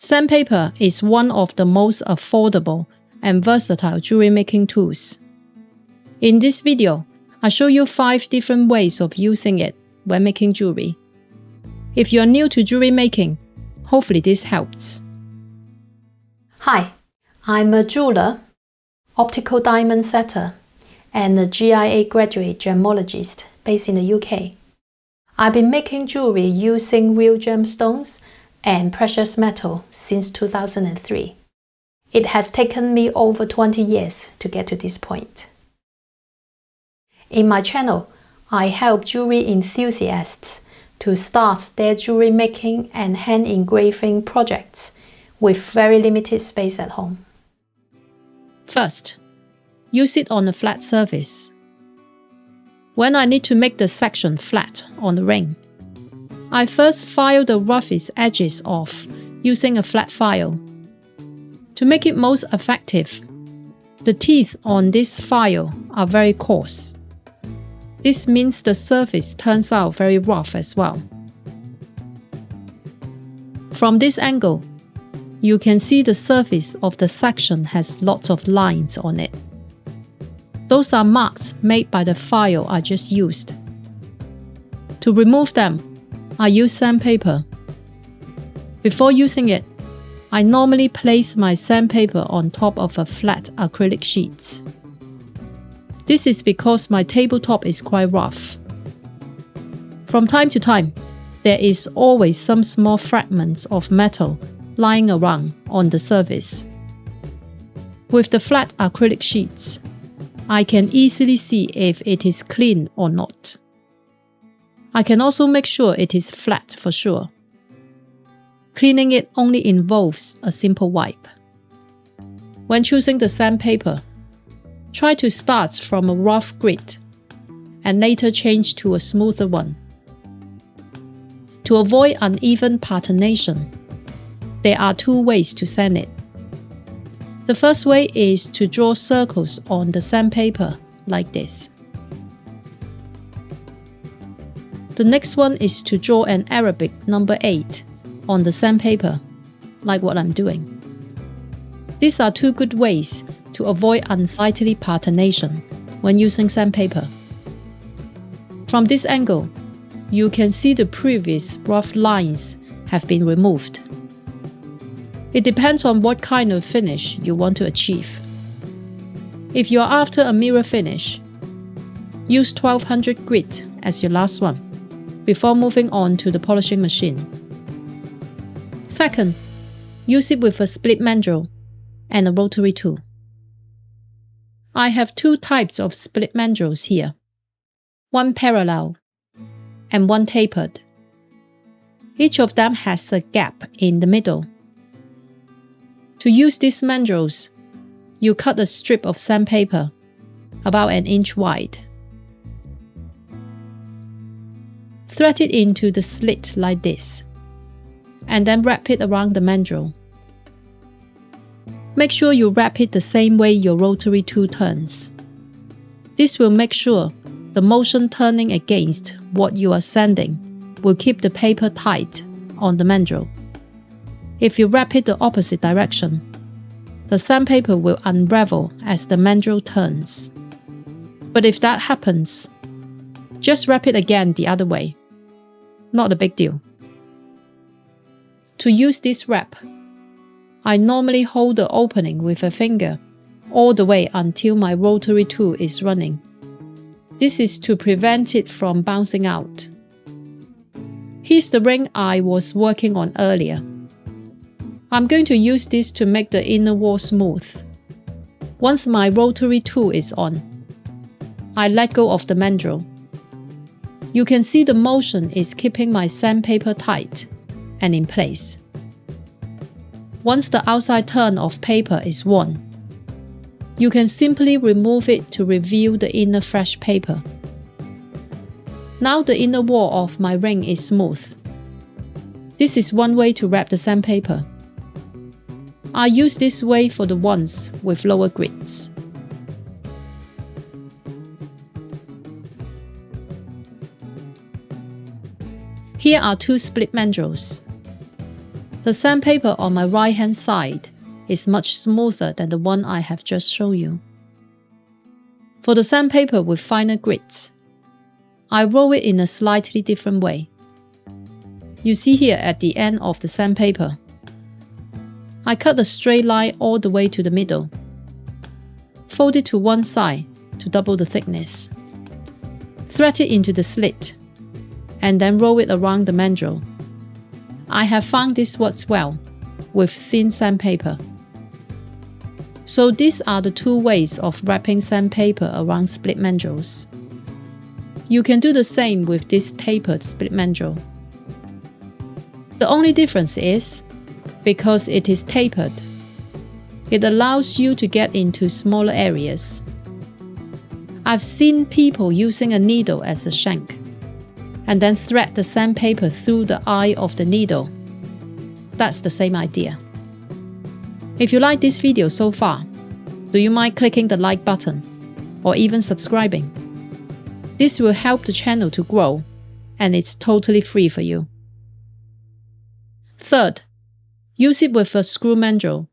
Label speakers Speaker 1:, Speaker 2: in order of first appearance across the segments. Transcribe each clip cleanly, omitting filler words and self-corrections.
Speaker 1: Sandpaper is one of the most affordable and versatile jewelry making tools. In this video, I'll show you 5 different ways of using it when making jewelry. If you're new to jewelry making, hopefully this helps. Hi, I'm a jeweler, optical diamond setter, and a GIA graduate gemologist based in the UK. I've been making jewelry using real gemstones and precious metal since 2003. It has taken me over 20 years to get to this point. In my channel, I help jewelry enthusiasts to start their jewelry making and hand engraving projects with very limited space at home. First, use it on a flat surface. When I need to make the section flat on the ring, I first file the roughest edges off using a flat file. To make it most effective, the teeth on this file are very coarse. This means the surface turns out very rough as well. From this angle, you can see the surface of the section has lots of lines on it. Those are marks made by the file I just used. To remove them, I use sandpaper. Before using it, I normally place my sandpaper on top of a flat acrylic sheet. This is because my tabletop is quite rough. From time to time, there is always some small fragments of metal lying around on the surface. With the flat acrylic sheets, I can easily see if it is clean or not. I can also make sure it is flat for sure. Cleaning it only involves a simple wipe. When choosing the sandpaper, try to start from a rough grit and later change to a smoother one. To avoid uneven patination, there are 2 ways to sand it. The first way is to draw circles on the sandpaper like this. The next one is to draw an Arabic number 8 on the sandpaper, like what I'm doing. These are 2 good ways to avoid unsightly patination when using sandpaper. From this angle, you can see the previous rough lines have been removed. It depends on what kind of finish you want to achieve. If you are after a mirror finish, use 1200 grit as your last one, before moving on to the polishing machine. Second, use it with a split mandrel and a rotary tool. I have 2 types of split mandrels here, one parallel and one tapered. Each of them has a gap in the middle. To use these mandrels, you cut a strip of sandpaper about 1 inch wide. Thread it into the slit like this, and then wrap it around the mandrel. Make sure you wrap it the same way your rotary tool turns. This will make sure the motion turning against what you are sanding will keep the paper tight on the mandrel. If you wrap it the opposite direction, the sandpaper will unravel as the mandrel turns. But if that happens, just wrap it again the other way. Not a big deal. To use this wrap, I normally hold the opening with a finger all the way until my rotary tool is running. This is to prevent it from bouncing out. Here's the ring I was working on earlier. I'm going to use this to make the inner wall smooth. Once my rotary tool is on, I let go of the mandrel. You can see the motion is keeping my sandpaper tight and in place. Once the outside turn of paper is worn, you can simply remove it to reveal the inner fresh paper. Now the inner wall of my ring is smooth. This is one way to wrap the sandpaper. I use this way for the ones with lower grits. Here are 2 split mandrels. The sandpaper on my right-hand side is much smoother than the one I have just shown you. For the sandpaper with finer grits, I roll it in a slightly different way. You see here at the end of the sandpaper, I cut a straight line all the way to the middle. Fold it to one side to double the thickness. Thread it into the slit, and then roll it around the mandrel. I have found this works well with thin sandpaper. So these are the two ways of wrapping sandpaper around split mandrels. You can do the same with this tapered split mandrel. The only difference is, because it is tapered, it allows you to get into smaller areas. I've seen people using a needle as a shank, and then thread the sandpaper through the eye of the needle. That's the same idea. If you like this video so far, do you mind clicking the like button or even subscribing? This will help the channel to grow, and it's totally free for you. Third, use it with a screw mandrel.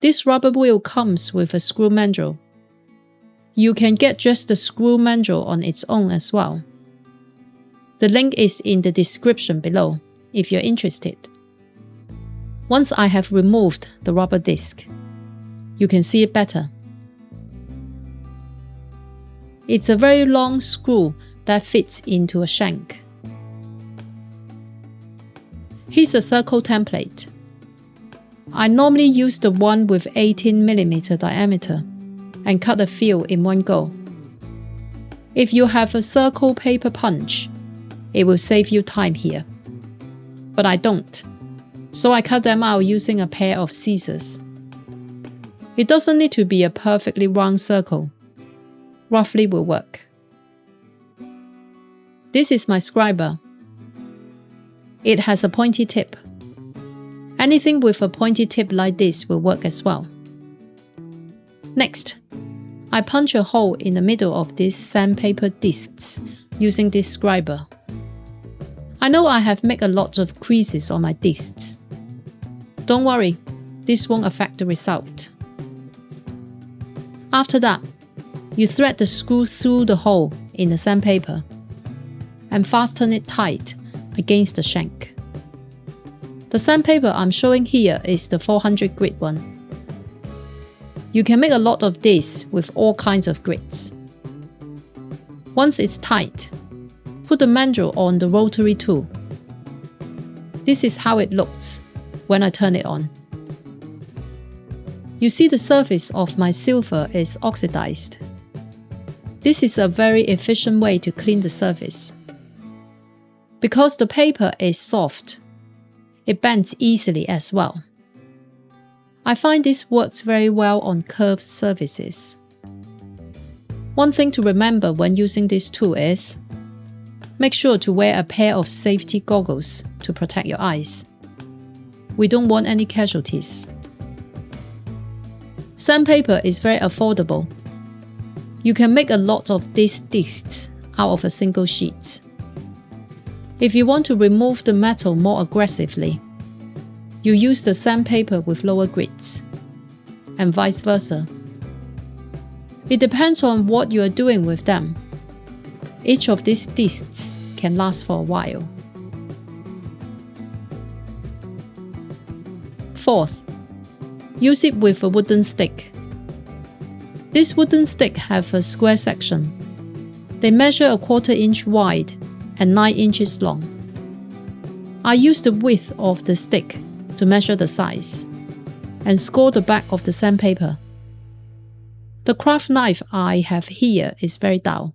Speaker 1: This rubber wheel comes with a screw mandrel. You can get just the screw mandrel on its own as well. The link is in the description below if you're interested. Once I have removed the rubber disc, you can see it better. It's a very long screw that fits into a shank. Here's a circle template. I normally use the one with 18mm diameter and cut a few in one go. If you have a circle paper punch, it will save you time here. But I don't, so I cut them out using a pair of scissors. It doesn't need to be a perfectly round circle. Roughly will work. This is my scriber. It has a pointy tip. Anything with a pointy tip like this will work as well. Next, I punch a hole in the middle of these sandpaper discs using this scriber. I know I have made a lot of creases on my discs. Don't worry, this won't affect the result. After that, you thread the screw through the hole in the sandpaper and fasten it tight against the shank. The sandpaper I'm showing here is the 400 grit one. You can make a lot of this with all kinds of grits. Once it's tight, put the mandrel on the rotary tool. This is how it looks when I turn it on. You see the surface of my silver is oxidized. This is a very efficient way to clean the surface. Because the paper is soft, it bends easily as well. I find this works very well on curved surfaces. One thing to remember when using this tool is, make sure to wear a pair of safety goggles to protect your eyes. We don't want any casualties. Sandpaper is very affordable. You can make a lot of these discs out of a single sheet. If you want to remove the metal more aggressively, you use the sandpaper with lower grits, and vice versa. It depends on what you are doing with them. Each of these discs can last for a while. Fourth, use it with a wooden stick. This wooden stick have a square section. They measure 1/4 inch wide and 9 inches long. I use the width of the stick to measure the size and score the back of the sandpaper. The craft knife I have here is very dull.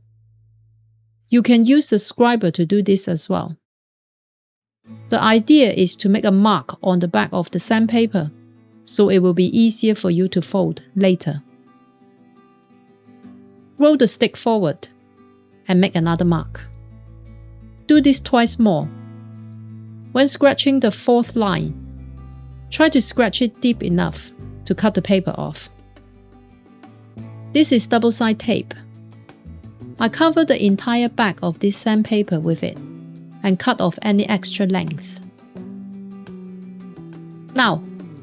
Speaker 1: You can use the scriber to do this as well. The idea is to make a mark on the back of the sandpaper so it will be easier for you to fold later. Roll the stick forward and make another mark. Do this twice more. When scratching the fourth line, try to scratch it deep enough to cut the paper off. This is double-sided tape. I cover the entire back of this sandpaper with it and cut off any extra length. Now,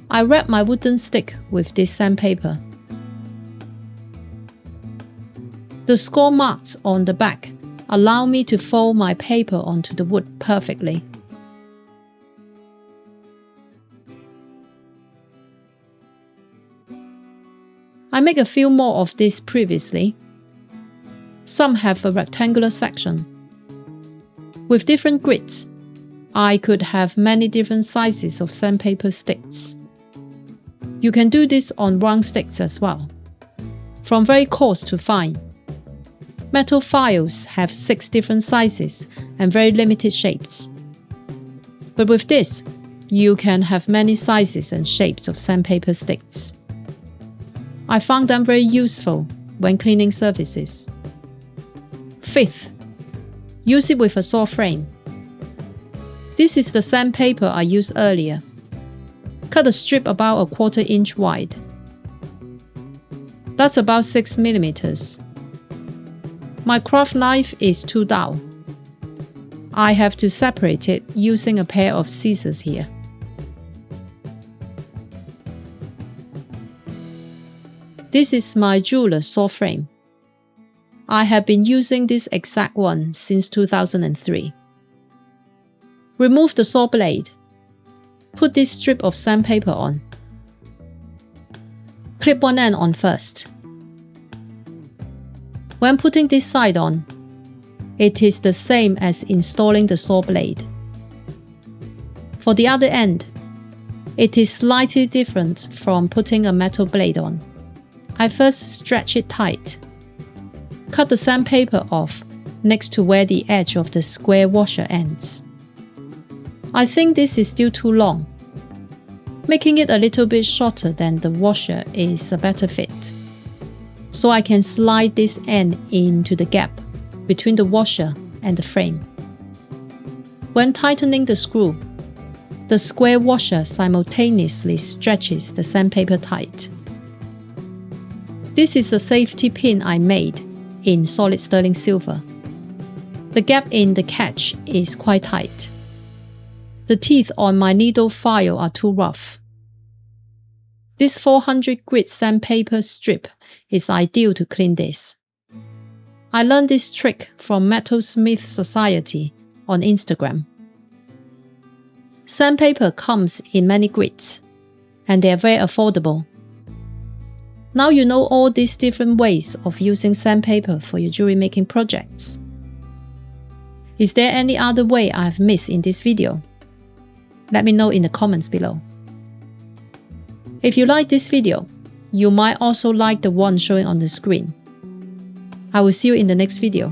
Speaker 1: I wrap my wooden stick with this sandpaper. The score marks on the back allow me to fold my paper onto the wood perfectly. I make a few more of this previously. Some have a rectangular section. With different grids, I could have many different sizes of sandpaper sticks. You can do this on round sticks as well, from very coarse to fine. Metal files have 6 different sizes and very limited shapes. But with this, you can have many sizes and shapes of sandpaper sticks. I found them very useful when cleaning surfaces. Fifth, use it with a saw frame. This is the sandpaper I used earlier. Cut a strip about a 1/4 inch wide. That's about 6 millimeters. My craft knife is too dull. I have to separate it using a pair of scissors here. This is my jeweler's saw frame. I have been using this exact one since 2003. Remove the saw blade. Put this strip of sandpaper on. Clip one end on first. When putting this side on, it is the same as installing the saw blade. For the other end, it is slightly different from putting a metal blade on. I first stretch it tight. Cut the sandpaper off next to where the edge of the square washer ends. I think this is still too long. Making it a little bit shorter than the washer is a better fit. So I can slide this end into the gap between the washer and the frame. When tightening the screw, the square washer simultaneously stretches the sandpaper tight. This is a safety pin I made in solid sterling silver. The gap in the catch is quite tight. The teeth on my needle file are too rough. This 400 grit sandpaper strip is ideal to clean this. I learned this trick from Metalsmith Society on Instagram. Sandpaper comes in many grits, and they are very affordable. Now you know all these different ways of using sandpaper for your jewelry making projects. Is there any other way I have missed in this video? Let me know in the comments below. If you like this video, you might also like the one showing on the screen. I will see you in the next video.